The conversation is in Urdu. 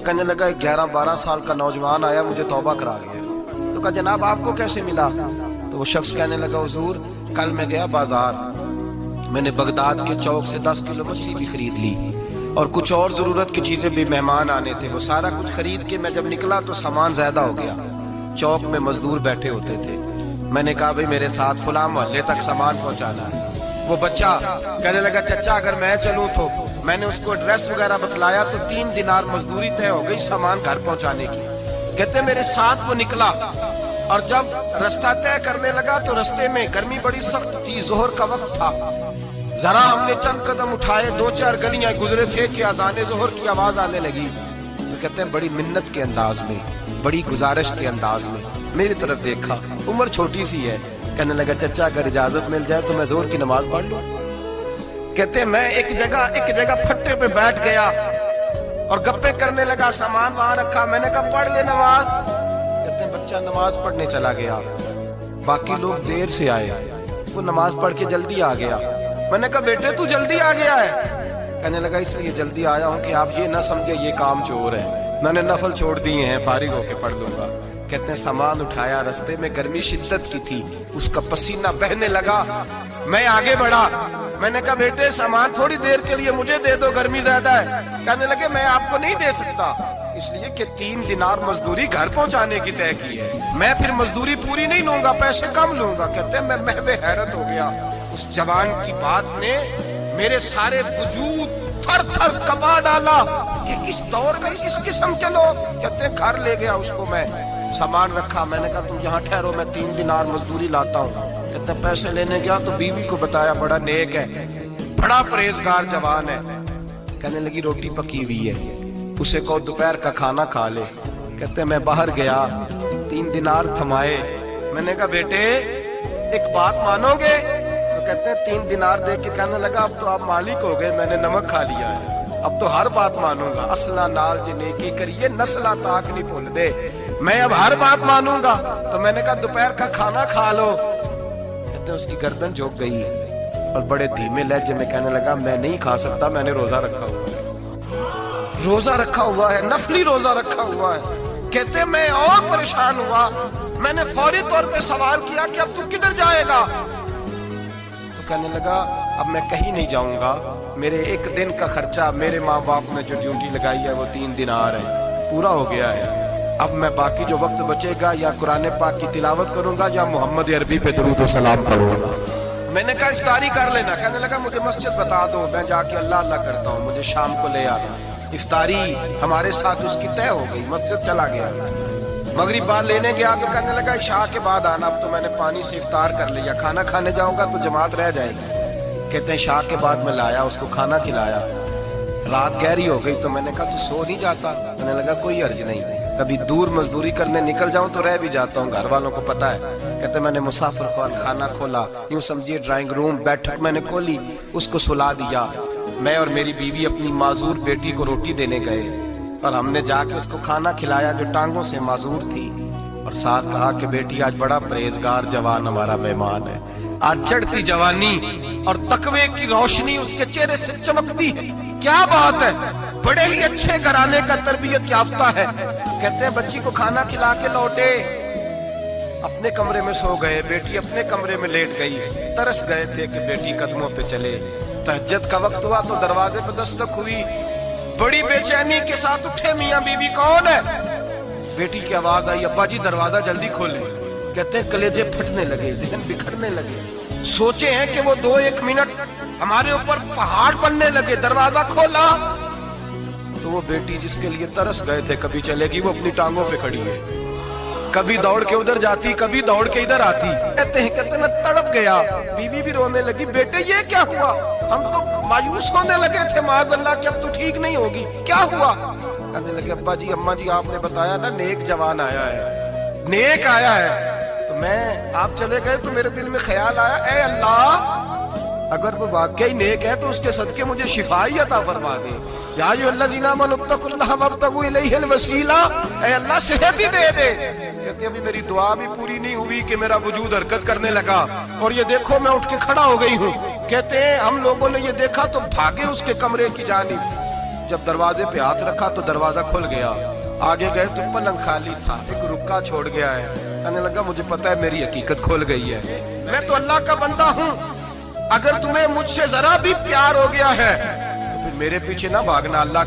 کہنے لگا 11-12 سال کا نوجوان آیا مجھے توبہ کرا گیا. تو کہا جناب آپ کو کیسے ملا؟ تو وہ شخص کہنے لگا حضور کل میں گیا بازار, میں نے بغداد کے چوک سے 10 کلو مچھلی بھی خرید لی اور کچھ اور ضرورت کی چیزیں بھی, مہمان آنے تھے, وہ سارا کچھ خرید کے میں جب نکلا تو سامان زیادہ ہو گیا. چوک میں مزدور بیٹھے ہوتے تھے, میں نے کہا بھئی میرے ساتھ فلاں محلے تک سامان پہنچانا ہے. وہ بچہ کہنے لگا چچا اگر میں چلوں تو, میں نے اس کو ایڈریس وغیرہ بتلایا تو 3 دینار مزدوری طے ہو گئی سامان گھر پہنچانے کی. کہتے میرے ساتھ وہ نکلا اور جب رستہ طے کرنے لگا تو رستے میں گرمی بڑی سخت تھی, ظہر کا وقت تھا. ذرا ہم نے چند قدم اٹھائے, 2-4 گلیاں گزرے تھے کہ اذان ظہر کی آواز آنے لگی. تو کہتے ہیں بڑی منت کے انداز میں, بڑی گزارش کے انداز میں میری طرف دیکھا, عمر چھوٹی سی ہے. کہنے لگا چچا اگر اجازت مل جائے تو میں ظہر کی نماز پڑھ لوں. کہتے ہیں میں ایک جگہ پھٹے پہ بیٹھ گیا اور گپے کرنے لگا, سامان وہاں رکھا, میں نے کہا پڑھ لے نماز. کہتے ہیں بچہ نماز پڑھنے چلا گیا, باقی لوگ دیر سے آئے, وہ نماز پڑھ کے جلدی آ گیا. میں نے کہا بیٹے تو جلدی آ گیا ہے؟ کہنے لگا اس لیے جلدی آیا ہوں کہ آپ یہ نہ سمجھے یہ کام چور ہے, میں نے نفل چھوڑ دیے ہیں, فارغ ہو کے پڑھ لوں گا. کہتے ہیں سامان اٹھایا, رستے میں گرمی شدت کی تھی, اس کا پسینہ بہنے لگا. میں آگے بڑھا, میں نے کہا بیٹے سامان تھوڑی دیر کے لیے مجھے دے دو, گرمی زیادہ ہے. کہنے لگے میں آپ کو نہیں دے سکتا, اس لیے کہ 3 دینار مزدوری گھر پہنچانے کی طے کی ہے, میں پھر مزدوری پوری نہیں لوں گا, پیسے کم لوں گا. کہتے ہیں میں محو حیرت ہو گیا, اس جوان کی بات نے میرے سارے وجود تھر تھر کپا ڈالا کہ اس دور میں اس قسم کے لوگ. کہتے ہیں گھر لے گیا اس کو, میں سامان رکھا, میں نے کہا تم یہاں ٹھہرو میں 3 دینار مزدوری لاتا ہوں. کہتے ہیں پیسے لینے گیا تو بیوی کو بتایا بڑا نیک ہے, بڑا پرہیزگار جوان ہے. کہنے لگی روٹی پکی ہوئی ہے, اسے کہو دوپہر کا کھانا کھا لے. کہتے ہیں میں باہر گیا, 3 دینار تھمائے, میں نے کہا بیٹے ایک بات مانو گے؟ تو کہتے ہیں 3 دینار دے کے کہنے لگا اب تو آپ مالک ہو گئے, میں نے نمک کھا لیا ہے, اب تو ہر بات مانوں گا. اصلہ نال جی نیکی کریے نسلہ تاک نہیں بھول دے, میں اب ہر بات مانوں گا. تو میں نے کہا دوپہر کا کھانا کھا لو. کہتے ہیں اس کی گردن جھک گئی اور بڑے دھیمے لہجے میں کہنے لگا میں نہیں کھا سکتا, میں نے روزہ رکھا ہوا ہے, روزہ رکھا ہوا ہے, نفلی روزہ رکھا ہوا ہے. کہتے ہیں میں اور پریشان ہوا, میں نے فوری طور پہ سوال کیا کہ اب تو کدھر جائے گا؟ تو کہنے لگا اب میں کہیں نہیں جاؤں گا, میرے ایک دن کا خرچہ میرے ماں باپ نے جو ڈیوٹی لگائی ہے وہ 3 دینار ہے, پورا ہو گیا ہے. اب میں باقی جو وقت بچے گا یا قرآن پاک کی تلاوت کروں گا یا محمد عربی پہ درود و سلام پڑھوں گا. میں نے کہا افطاری کر لینا. کہنے لگا مجھے مسجد بتا دو, میں جا کے اللہ اللہ کرتا ہوں, مجھے شام کو لے آنا. افطاری ہمارے ساتھ اس کی طے ہو گئی, مسجد چلا گیا. مغرب بعد لینے گیا تو کہنے لگا عشاء کے بعد آنا, اب تو میں نے پانی سے افطار کر لیا, کھانا کھانے جاؤں گا تو جماعت رہ جائے گی. کہتے ہیں عشاء کے بعد میں لایا, اس کو کھانا کھلایا, رات گہری ہو گئی تو میں نے کہا تو سو نہیں جاتا؟ کہنے لگا کوئی حرج نہیں, کبھی دور مزدوری کرنے نکل جاؤں تو رہ بھی جاتا ہوں, گھر والوں کو پتا ہے. کہتے میں نے مسافر خان خانہ کھولا, یوں سمجھیے ڈرائنگ روم, بیٹھک میں نے کھولی, اس کو سلا دیا. میں اور میری بیوی اپنی معذور بیٹی کو روٹی دینے گئے اور ہم نے جا کے اس کو کھانا کھلایا جو ٹانگوں سے معذور تھی, اور ساتھ کہا کہ بیٹی آج بڑا پرہیزگار جوان ہمارا مہمان ہے, آج چڑھتی جوانی اور تقوی کی روشنی اس کے چہرے سے چمکتی ہے, کیا بات ہے, بڑے ہی اچھے گھرانے کا تربیت یافتہ ہے. کہتے ہیں بچی کو کھانا کھلا کے لوٹے, اپنے کمرے میں سو گئے, بیٹی اپنے کمرے میں لیٹ گئی. ترس گئے تھے کہ بیٹی قدموں پہ چلے. تہجد کا وقت ہوا تو دروازے پہ دستک ہوئی, بڑی بے چینی کے ساتھ اٹھے میاں بیوی, کون ہے؟ بیٹی کی آواز آئی ابا جی دروازہ جلدی کھولیں. کہتے ہیں کلیجے پھٹنے لگے, ذہن بکھرنے لگے, سوچے ہیں کہ وہ 2-1 منٹ ہمارے اوپر پہاڑ بننے لگے. دروازہ کھولا تو وہ بیٹی جس کے لیے ترس گئے تھے کبھی چلے گی, وہ اپنی ٹانگوں پہ کھڑی ہے, کبھی دوڑ کے ادھر جاتی کبھی دوڑ کے ادھر آتی. کہتے ہیں میں تڑپ گیا. بیوی بھی رونے لگی, بیٹے یہ کیا ہوا؟ ہم تو مایوس ہونے لگے تھے معاذ اللہ کہ اب تو ٹھیک نہیں ہوگی, کیا ہوا؟ کہنے لگے ابا جی اماں جی آپ نے بتایا نا نیک جوان آیا ہے, نیک آیا ہے, تو میں آپ چلے گئے تو میرے دل میں خیال آیا اے اللہ اگر وہ واقعی نیک ہے تو اس کے صدقے مجھے شفائی عطا فرما دے. یا ایھا الذین آمنوا اتقوا اللہ وابتغوا الیہ الوسیلہ, اے اللہ صحت ہی دے دے. کہتے ابھی میری دعا بھی پوری نہیں ہوئی کہ میرا وجود حرکت کرنے لگا, اور یہ دیکھو میں اٹھ کے کھڑا ہو گئی ہوں. کہتے ہیں ہم لوگوں نے یہ دیکھا تو بھاگے اس کے کمرے کی جانب. جب دروازے پہ ہاتھ رکھا تو دروازہ کھل گیا. آگے گئے تو پلنگ خالی تھا, ایک رکا چھوڑ گیا ہے. کہنے لگا مجھے پتا ہے میری حقیقت کھل گئی ہے, میں تو اللہ کا بندہ ہوں. اگر تمہیں مجھ سے ذرا بھی پیار ہو گیا ہے تو پھر میرے پیچھے نہ بھاگنا, اللہ